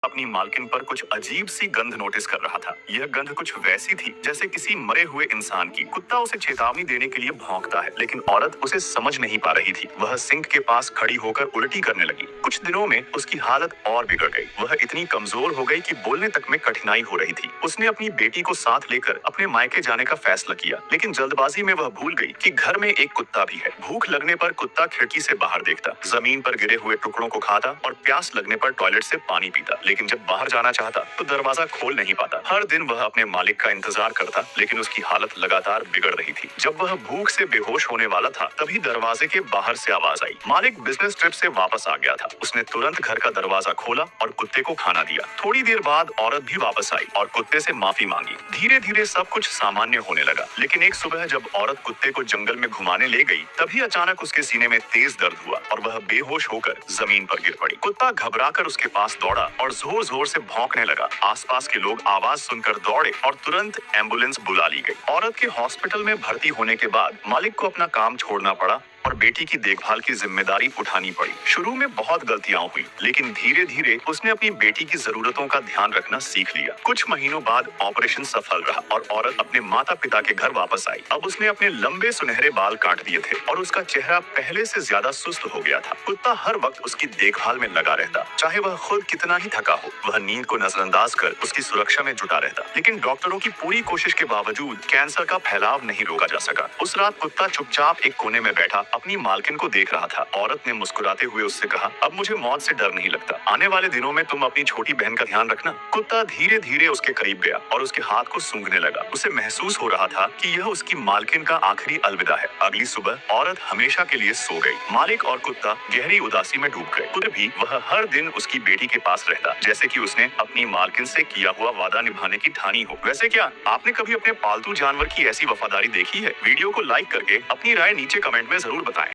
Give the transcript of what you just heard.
अपनी मालकिन पर कुछ अजीब सी गंध नोटिस कर रहा था। यह गंध कुछ वैसी थी जैसे किसी मरे हुए इंसान की। कुत्ता उसे चेतावनी देने के लिए भौंकता है, लेकिन औरत उसे समझ नहीं पा रही थी। वह सिंक के पास खड़ी होकर उल्टी करने लगी। कुछ दिनों में उसकी हालत और बिगड़ गई। वह इतनी कमजोर हो गई कि बोलने तक में कठिनाई हो रही थी। उसने अपनी बेटी को साथ लेकर अपने मायके जाने का फैसला किया, लेकिन जल्दबाजी में वह भूल गई कि घर में एक कुत्ता भी है। भूख लगने पर कुत्ता खिड़की से बाहर देखता, जमीन पर गिरे हुए टुकड़ों को खाता और प्यास लगने पर टॉयलेट से पानी पीता, लेकिन जब बाहर जाना चाहता तो दरवाजा खोल नहीं पाता। हर दिन वह अपने मालिक का इंतजार करता, लेकिन उसकी हालत लगातार बिगड़ रही थी। जब वह भूख से बेहोश होने वाला था, तभी दरवाजे के बाहर से आवाज आई। मालिक बिजनेस ट्रिप से वापस आ गया था। उसने तुरंत घर का दरवाजा खोला और कुत्ते को खाना दिया। थोड़ी देर बाद औरत भी वापस आई और कुत्ते से माफी मांगी। धीरे धीरे सब कुछ सामान्य होने लगा, लेकिन एक सुबह जब औरत कुत्ते को जंगल में घुमाने ले गई, तभी अचानक उसके सीने में तेज दर्द हुआ और वह बेहोश होकर जमीन पर गिर पड़ी। कुत्ता घबराकर उसके पास दौड़ा और जोर जोर से भौंकने लगा। आसपास के लोग आवाज सुनकर दौड़े और तुरंत एम्बुलेंस बुला ली गई। औरत के हॉस्पिटल में भर्ती होने के बाद मालिक को अपना काम छोड़ना पड़ा और बेटी की देखभाल की जिम्मेदारी उठानी पड़ी। शुरू में बहुत गलतियां हुई, लेकिन धीरे धीरे उसने अपनी बेटी की जरूरतों का ध्यान रखना सीख लिया। कुछ महीनों बाद ऑपरेशन सफल रहा और औरत अपने माता पिता के घर वापस आई। अब उसने अपने लंबे सुनहरे बाल काट दिए थे और उसका चेहरा पहले से ज्यादा सुस्त हो गया था। कुत्ता हर वक्त उसकी देखभाल में लगा रहता, चाहे वह खुद कितना ही थका हो। वह नींद को नजरअंदाज कर उसकी सुरक्षा में जुटा रहता, लेकिन डॉक्टरों की पूरी कोशिश के बावजूद कैंसर का फैलाव नहीं रोका जा सका। उस रात कुत्ता चुपचाप एक कोने में बैठा अपनी मालकिन को देख रहा था। औरत ने मुस्कुराते हुए उससे कहा, अब मुझे मौत से डर नहीं लगता। आने वाले दिनों में तुम अपनी छोटी बहन का ध्यान रखना। कुत्ता धीरे धीरे उसके करीब गया और उसके हाथ को सूंघने लगा। उसे महसूस हो रहा था कि यह उसकी मालकिन का आखिरी अलविदा है। अगली सुबह औरत हमेशा के लिए सो गई। मालिक और कुत्ता गहरी उदासी में डूब गए। फिर भी वह हर दिन उसकी बेटी के पास रहता, जैसे कि उसने अपनी मालकिन से किया हुआ वादा निभाने की ठानी हो। वैसे क्या आपने कभी अपने पालतू जानवर की ऐसी वफादारी देखी है? वीडियो को लाइक करके अपनी राय नीचे कमेंट में जरूर बताएं।